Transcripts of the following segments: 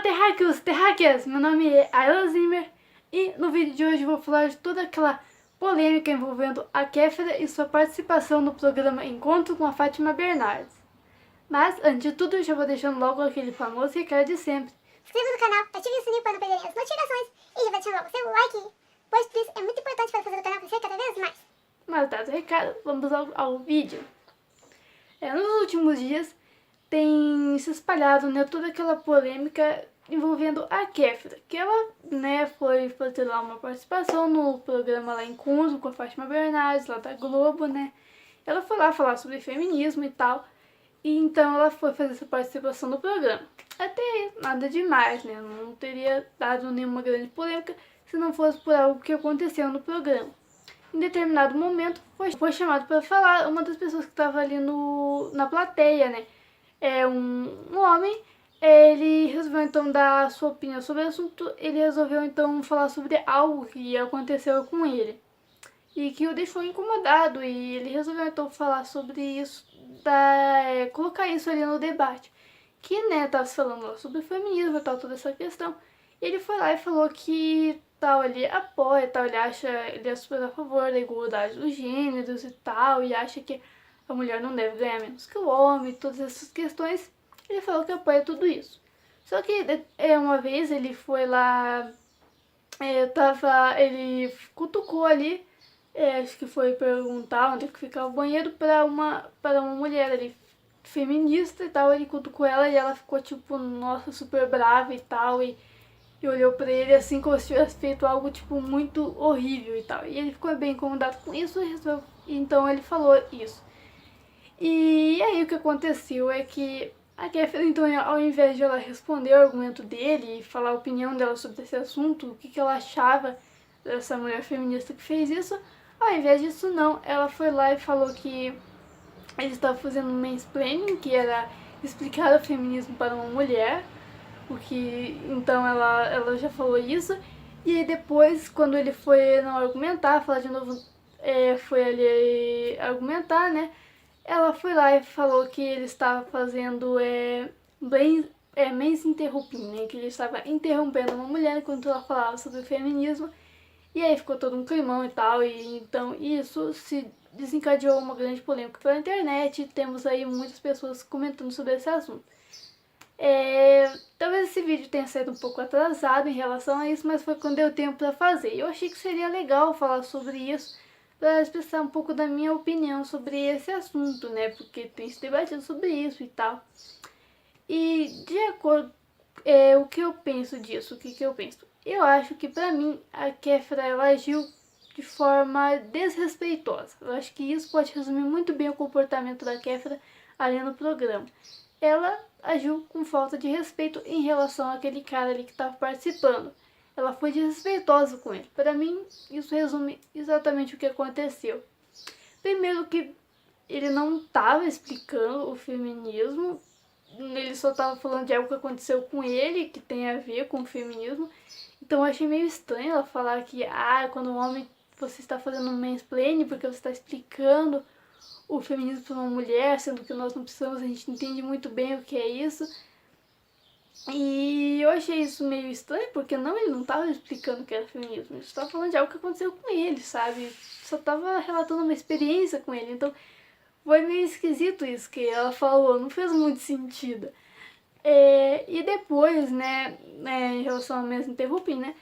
terráqueos, terráqueas! Meu nome é Ayla Zimmer e no vídeo de hoje vou falar de toda aquela polêmica envolvendo a Kéfera e sua participação no programa Encontro com a Fátima Bernardes. Mas, antes de tudo, já vou deixando logo aquele famoso recado de sempre. Se inscreva no canal, ative o sininho para não perderem as notificações e já vai deixando logo seu like, pois isso é muito importante para fazer o canal crescer cada vez mais. Mas dado o recado, vamos ao vídeo. Nos últimos dias tem se espalhado, né, toda aquela polêmica envolvendo a Kéfera, que ela, né, foi fazer lá uma participação no programa lá Encontro com a Fátima Bernardes, lá da Globo, né. Ela foi lá falar sobre feminismo e tal, e então ela foi fazer essa participação no programa. Até nada demais, né, não teria dado nenhuma grande polêmica se não fosse por algo que aconteceu no programa. Em determinado momento foi chamado para falar uma das pessoas que estava ali na plateia, né. É um homem, ele resolveu então dar a sua opinião sobre o assunto, ele resolveu então falar sobre algo que aconteceu com ele e que o deixou incomodado, e ele resolveu então falar sobre isso, colocar isso ali no debate, que, né, tava falando lá sobre o feminismo e tal, toda essa questão, e ele foi lá e falou que tal, ele apoia, tal, ele é super a favor da igualdade dos gêneros e tal, e acha que a mulher não deve ganhar menos que o homem, todas essas questões. Ele falou que apoia tudo isso. Só que uma vez ele foi lá, ele cutucou ali, acho que foi perguntar onde que ficava o banheiro para uma mulher ali, feminista e tal. Ele cutucou ela e ela ficou tipo, nossa, super brava e tal, e olhou pra ele assim como se tivesse feito algo tipo muito horrível e tal. E ele ficou bem incomodado com isso, então ele falou isso. E aí o que aconteceu é que a Kéfera, então, ao invés de ela responder o argumento dele e falar a opinião dela sobre esse assunto, o que ela achava dessa mulher feminista que fez isso, ao invés disso não, ela foi lá e falou que ele estava fazendo um mansplaining, que era explicar o feminismo para uma mulher, então ela já falou isso, e aí depois, quando ele foi não argumentar, falar de novo, foi ali argumentar, né, ela foi lá e falou que ele estava fazendo mansinterrupting, né, que ele estava interrompendo uma mulher enquanto ela falava sobre o feminismo, e aí ficou todo um climão e tal, e então isso se desencadeou uma grande polêmica pela internet, e temos aí muitas pessoas comentando sobre esse assunto. Talvez esse vídeo tenha saído um pouco atrasado em relação a isso, mas foi quando deu tempo para fazer. Eu achei que seria legal falar sobre isso, para expressar um pouco da minha opinião sobre esse assunto, né? Porque tem se debatido sobre isso e tal. E de acordo o que eu penso disso, o que eu penso? Eu acho que pra mim a Kéfera, ela agiu de forma desrespeitosa. Eu acho que isso pode resumir muito bem o comportamento da Kéfera ali no programa. Ela agiu com falta de respeito em relação àquele cara ali que estava participando. Ela foi desrespeitosa com ele. Para mim, isso resume exatamente o que aconteceu. Primeiro que ele não estava explicando o feminismo, ele só estava falando de algo que aconteceu com ele, que tem a ver com o feminismo. Então eu achei meio estranho ela falar que, quando um homem, você está fazendo um mansplaining porque você está explicando o feminismo para uma mulher, sendo que nós não precisamos, a gente entende muito bem o que é isso. E eu achei isso meio estranho, porque ele não estava explicando o que era feminismo, ele estava falando de algo que aconteceu com ele, sabe? Só estava relatando uma experiência com ele, então foi meio esquisito isso que ela falou, não fez muito sentido. E depois, né, em relação ao mesmo interrupting, né,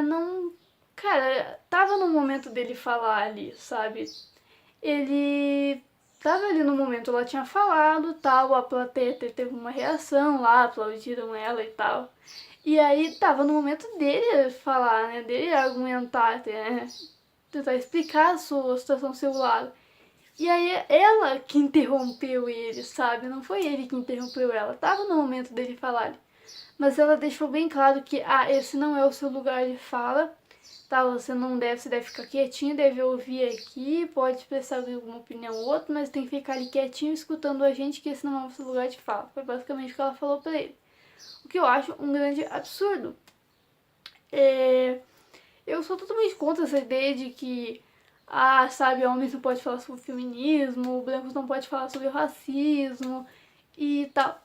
não... Cara, tava no momento dele falar ali, sabe? Ele tava ali no momento, ela tinha falado, tal, a plateia teve uma reação lá, aplaudiram ela e tal. E aí tava no momento dele falar, né, dele argumentar, né, tentar explicar a sua situação ao seu lado. E aí ela que interrompeu ele, sabe? Não foi ele que interrompeu ela, tava no momento dele falar. Mas ela deixou bem claro que, esse não é o seu lugar de fala, tá? Você deve ficar quietinho, deve ouvir aqui, pode expressar alguma opinião ou outra, mas tem que ficar ali quietinho escutando a gente, que esse não é o seu lugar de fala. Foi basicamente o que ela falou pra ele. O que eu acho um grande absurdo. Eu sou totalmente contra essa ideia de que, sabe, homens não pode falar sobre o feminismo, brancos não pode falar sobre o racismo e tal.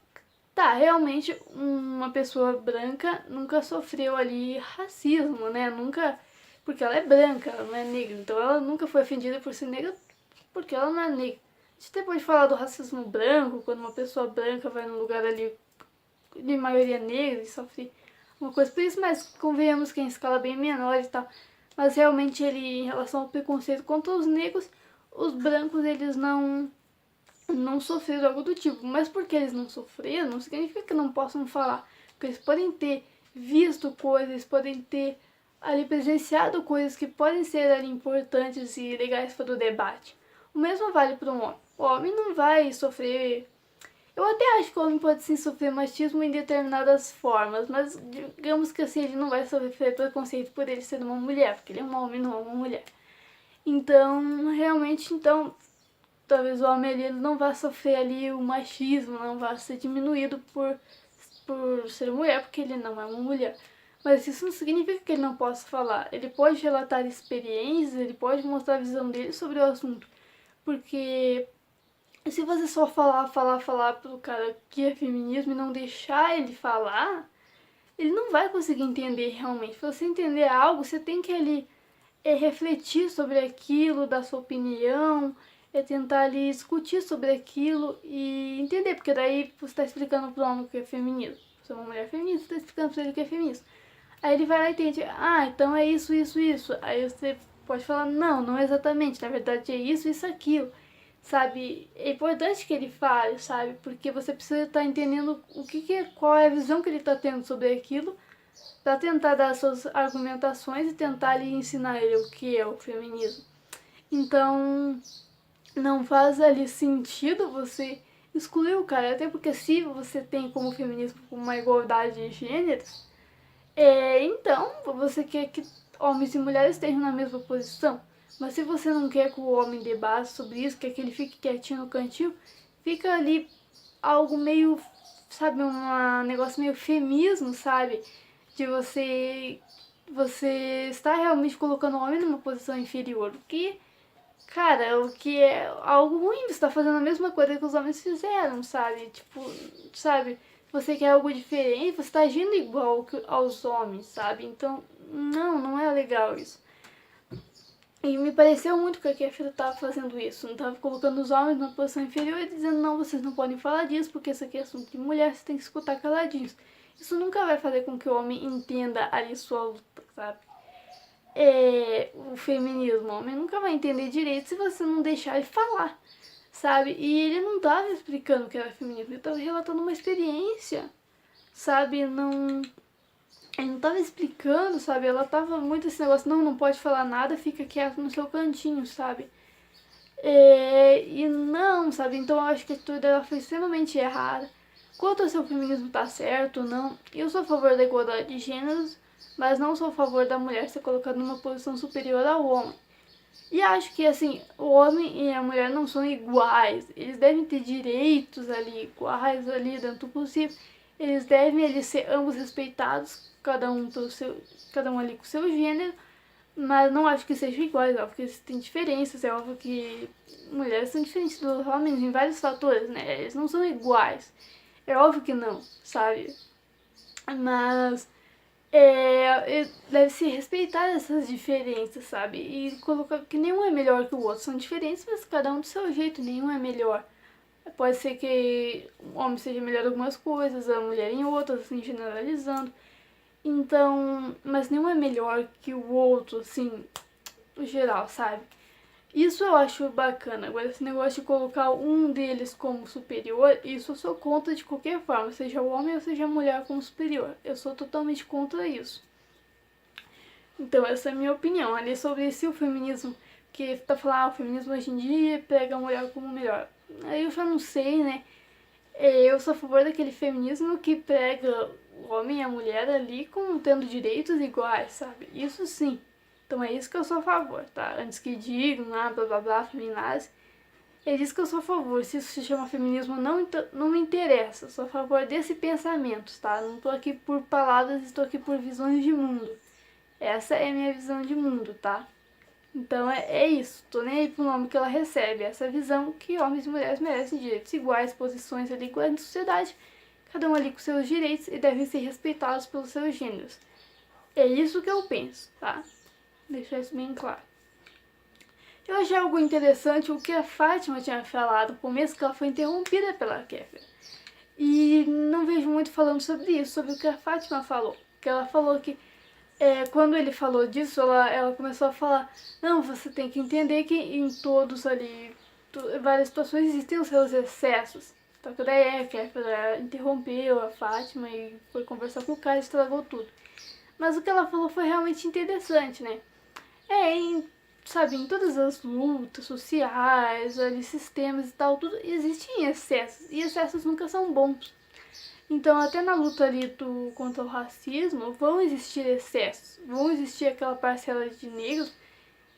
Tá, realmente uma pessoa branca nunca sofreu ali racismo, né? Nunca. Porque ela é branca, ela não é negra. Então ela nunca foi ofendida por ser negra porque ela não é negra. A gente até pode falar do racismo branco, quando uma pessoa branca vai num lugar ali de maioria negra e sofre uma coisa por isso, mas convenhamos que em escala bem menor e tal. Mas realmente ele, em relação ao preconceito contra os negros, os brancos eles não sofreram algo do tipo. Mas porque eles não sofreram, não significa que não possam falar. Porque eles podem ter visto coisas, podem ter ali presenciado coisas que podem ser ali importantes e legais para o debate. O mesmo vale para um homem. O homem não vai sofrer. Eu até acho que o homem pode sim sofrer machismo em determinadas formas, mas digamos que assim, ele não vai sofrer preconceito por ele ser uma mulher, porque ele é um homem, não é uma mulher. Então, realmente, então, talvez o homem ali ele não vá sofrer ali o machismo, não vá ser diminuído por ser mulher, porque ele não é uma mulher. Mas isso não significa que ele não possa falar. Ele pode relatar experiências, ele pode mostrar a visão dele sobre o assunto. Porque se você só falar pro cara que é feminismo e não deixar ele falar, ele não vai conseguir entender realmente. Pra você entender algo, você tem que ali refletir sobre aquilo, dar sua opinião, tentar ali discutir sobre aquilo e entender, porque daí você está explicando pro homem o que é feminismo. Você é uma mulher feminista, você está explicando pra ele o que é feminismo. Aí ele vai lá e entende, ah, então é isso, isso, isso. Aí você pode falar, não, não é exatamente, na verdade é isso, isso, aquilo. Sabe, é importante que ele fale, sabe, porque você precisa estar entendendo qual é a visão que ele está tendo sobre aquilo, para tentar dar suas argumentações e tentar ali ensinar ele o que é o feminismo. Então, não faz ali sentido você excluir o cara, até porque se você tem como feminismo uma igualdade de gêneros, então você quer que homens e mulheres estejam na mesma posição. Mas se você não quer que o homem debate sobre isso, quer que ele fique quietinho no cantinho, fica ali algo meio, sabe, um negócio meio feminismo, sabe? De você está realmente colocando o homem numa posição inferior. O que, cara, o que é algo ruim, você está fazendo a mesma coisa que os homens fizeram, sabe? Tipo, sabe? Você quer algo diferente, você está agindo igual aos homens, sabe? Então, não é legal isso. E me pareceu muito que a Kéfera estava fazendo isso, não estava colocando os homens numa posição inferior e dizendo, não, vocês não podem falar disso, porque isso aqui é assunto de mulher, você tem que escutar caladinhos. Isso nunca vai fazer com que o homem entenda ali sua luta, sabe? O feminismo, o homem nunca vai entender direito se você não deixar ele falar, sabe? E ele não estava explicando o que era feminismo, ele estava relatando uma experiência, sabe? Ele não tava explicando, sabe? Ela tava muito esse negócio, não pode falar nada, fica quieto no seu cantinho, sabe? E não, sabe? Então eu acho que a atitude dela foi extremamente errada. Quanto ao seu feminismo tá certo ou não, eu sou a favor da igualdade de gêneros, mas não sou a favor da mulher ser colocada numa posição superior ao homem. E acho que, assim, o homem e a mulher não são iguais. Eles devem ter direitos ali iguais ali dentro do possível. Eles devem ali ser ambos respeitados, cada um ali com o seu gênero, mas não acho que sejam iguais, óbvio que existem diferenças, é óbvio que mulheres são diferentes dos homens em vários fatores, né? Eles não são iguais. É óbvio que não, sabe? Mas deve se respeitar essas diferenças, sabe? E colocar que nenhum é melhor que o outro. São diferentes, mas cada um do seu jeito, nenhum é melhor. Pode ser que o homem seja melhor em algumas coisas, a mulher em outras, assim, generalizando. Então, mas nenhum é melhor que o outro, assim, no geral, sabe? Isso eu acho bacana. Agora, esse negócio de colocar um deles como superior, isso eu sou contra de qualquer forma, seja o homem ou seja a mulher como superior. Eu sou totalmente contra isso. Então, essa é a minha opinião ali sobre se o feminismo, que tá falando, o feminismo hoje em dia pega a mulher como melhor. Aí eu já não sei, né? Eu sou a favor daquele feminismo que prega o homem e a mulher ali como tendo direitos iguais, sabe? Isso sim. Então é isso que eu sou a favor, tá? Antes que digam, blá blá blá, feminazi. É disso que eu sou a favor. Se isso se chama feminismo, não me interessa. Eu sou a favor desse pensamento, tá? Não tô aqui por palavras, estou aqui por visões de mundo. Essa é a minha visão de mundo, tá? Então é isso. Tô nem aí pro nome que ela recebe. Essa visão que homens e mulheres merecem direitos iguais, posições ali iguais na sociedade. cada um ali com seus direitos e devem ser respeitados pelos seus gêneros. É isso que eu penso, tá? Deixar isso bem claro. Eu achei algo interessante o que a Fátima tinha falado no começo, que ela foi interrompida pela Kéfera. E não vejo muito falando sobre isso, sobre o que a Fátima falou. Que ela falou que quando ele falou disso, ela começou a falar: não, você tem que entender que em todos ali, várias situações existem os seus excessos. Só que daí a Kéfera interrompeu a Fátima e foi conversar com o cara e estragou tudo. Mas o que ela falou foi realmente interessante, né? Sabe, em todas as lutas sociais, ali, sistemas e tal, tudo, existem excessos. E excessos nunca são bons. Então, até na luta ali contra o racismo, vão existir excessos. Vão existir aquela parcela de negros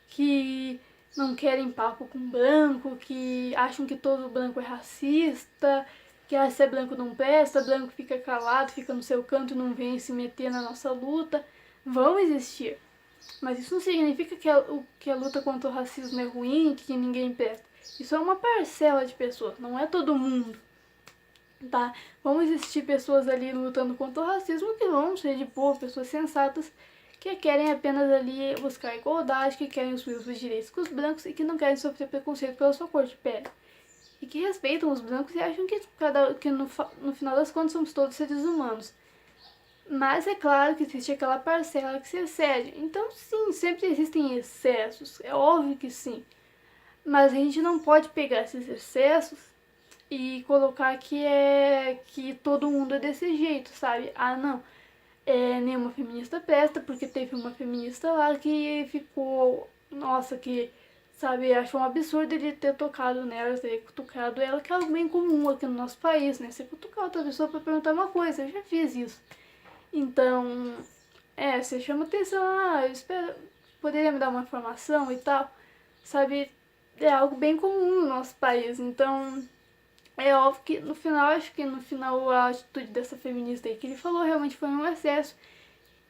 que não querem papo com branco, que acham que todo branco é racista, que se é branco não presta, branco fica calado, fica no seu canto e não vem se meter na nossa luta. Vão existir. Mas isso não significa que a luta contra o racismo é ruim, que ninguém presta. Isso é uma parcela de pessoas, não é todo mundo. Tá? Vão existir pessoas ali lutando contra o racismo que vão ser de boa, pessoas sensatas, que querem apenas ali buscar igualdade, que querem os mesmos direitos que os brancos e que não querem sofrer preconceito pela sua cor de pele. E que respeitam os brancos e acham que no final das contas somos todos seres humanos. Mas é claro que existe aquela parcela que se excede. Então, sim, sempre existem excessos. É óbvio que sim. Mas a gente não pode pegar esses excessos e colocar que todo mundo é desse jeito, sabe? Ah, não. Nenhuma feminista presta, porque teve uma feminista lá que ficou... Nossa, que... Sabe, achou um absurdo ele ter tocado nela, ter cutucado ela, que é algo bem comum aqui no nosso país, né? Você cutucar outra pessoa pra perguntar uma coisa, eu já fiz isso. Então, você chama atenção, eu espero, poderia me dar uma informação e tal, sabe, é algo bem comum no nosso país, então, é óbvio que no final, acho que no final a atitude dessa feminista aí que ele falou realmente foi um excesso,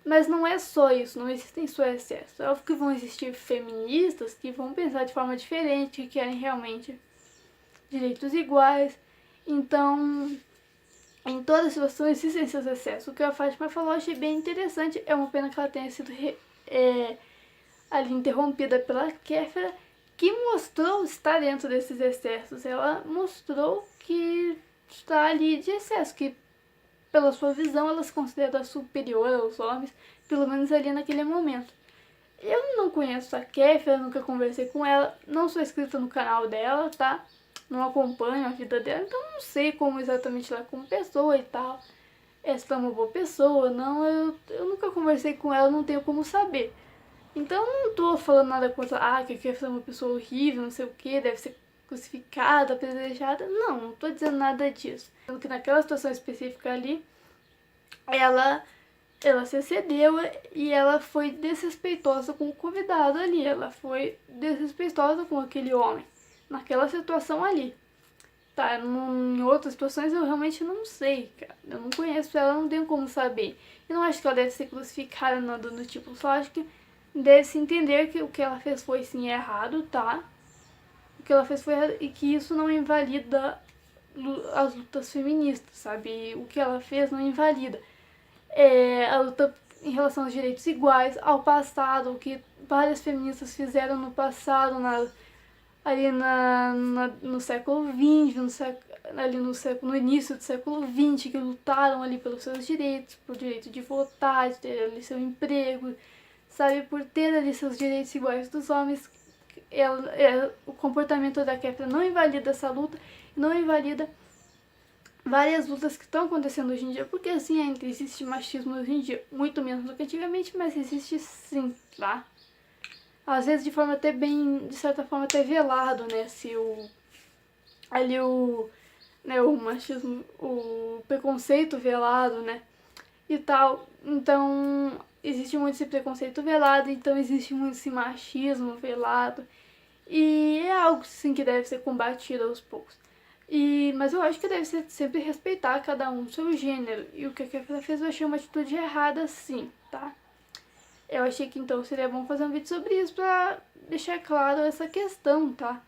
mas não é só isso, não existem só excessos, é óbvio que vão existir feministas que vão pensar de forma diferente, que querem realmente direitos iguais, então... Em todas as situações existem seus excessos. O que a Fátima falou eu achei bem interessante. É uma pena que ela tenha sido ali interrompida pela Kéfera, que mostrou estar dentro desses excessos. Ela mostrou que está ali de excesso, que pela sua visão ela se considera superior aos homens, pelo menos ali naquele momento. Eu não conheço a Kéfera, nunca conversei com ela, não sou inscrita no canal dela, tá? Não acompanho a vida dela, então não sei como exatamente ela é como pessoa e tal. Se ela é uma boa pessoa, não, eu nunca conversei com ela, não tenho como saber. Então não tô falando nada contra, que a Kéfera é uma pessoa horrível, não sei o que, deve ser crucificada, apedrejada. Não tô dizendo nada disso. Porque naquela situação específica ali, ela se excedeu e ela foi desrespeitosa com o convidado ali. Ela foi desrespeitosa com aquele homem, naquela situação ali. Tá, em outras situações eu realmente não sei, cara. Eu não conheço ela, não tenho como saber. E não acho que ela deve ser crucificada, nada do tipo. Só acho que deve se entender que o que ela fez foi sim errado, tá? O que ela fez foi errado e que isso não invalida as lutas feministas, sabe? O que ela fez não invalida a luta em relação aos direitos iguais, ao passado, o que várias feministas fizeram no passado, ali no século XX, no início do século XX, que lutaram ali pelos seus direitos, por direito de votar, de ter ali seu emprego, sabe, por ter ali seus direitos iguais dos homens. O comportamento da Kéfera não invalida essa luta, não invalida várias lutas que estão acontecendo hoje em dia, porque assim ainda existe machismo hoje em dia, muito menos do que antigamente, mas existe sim, tá? Às vezes de forma até bem, de certa forma até velado, né, se o machismo, o preconceito velado, né, e tal. Então, existe muito esse preconceito velado, então existe muito esse machismo velado, e é algo sim que deve ser combatido aos poucos. Mas eu acho que deve ser sempre respeitar cada um seu gênero. E o que a Kéfera fez eu achei uma atitude errada sim, tá? Eu achei que então seria bom fazer um vídeo sobre isso pra deixar claro essa questão, tá?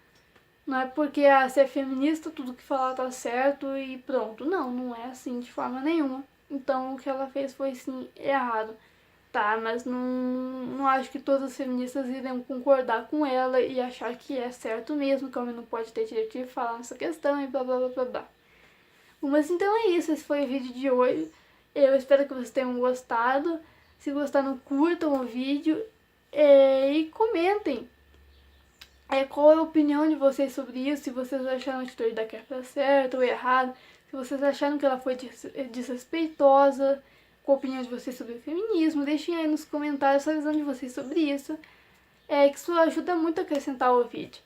Não é porque se é feminista, tudo que falar tá certo e pronto. Não, não é assim de forma nenhuma. Então o que ela fez foi sim errado. Tá, mas não acho que todas as feministas iriam concordar com ela e achar que é certo mesmo, que o homem não pode ter direito de falar nessa questão e blá blá blá blá blá. Mas então é isso, esse foi o vídeo de hoje. Eu espero que vocês tenham gostado. Se gostaram, curtam o vídeo e comentem qual é a opinião de vocês sobre isso, se vocês acharam a atitude da Kéfera certa ou errada, se vocês acharam que ela foi desrespeitosa, qual a opinião de vocês sobre o feminismo. Deixem aí nos comentários a visão de vocês sobre isso, que isso ajuda muito a acrescentar o vídeo.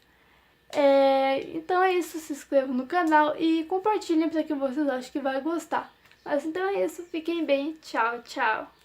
Então é isso, se inscrevam no canal e compartilhem para quem vocês acham que vai gostar. Mas então é isso, fiquem bem, tchau, tchau!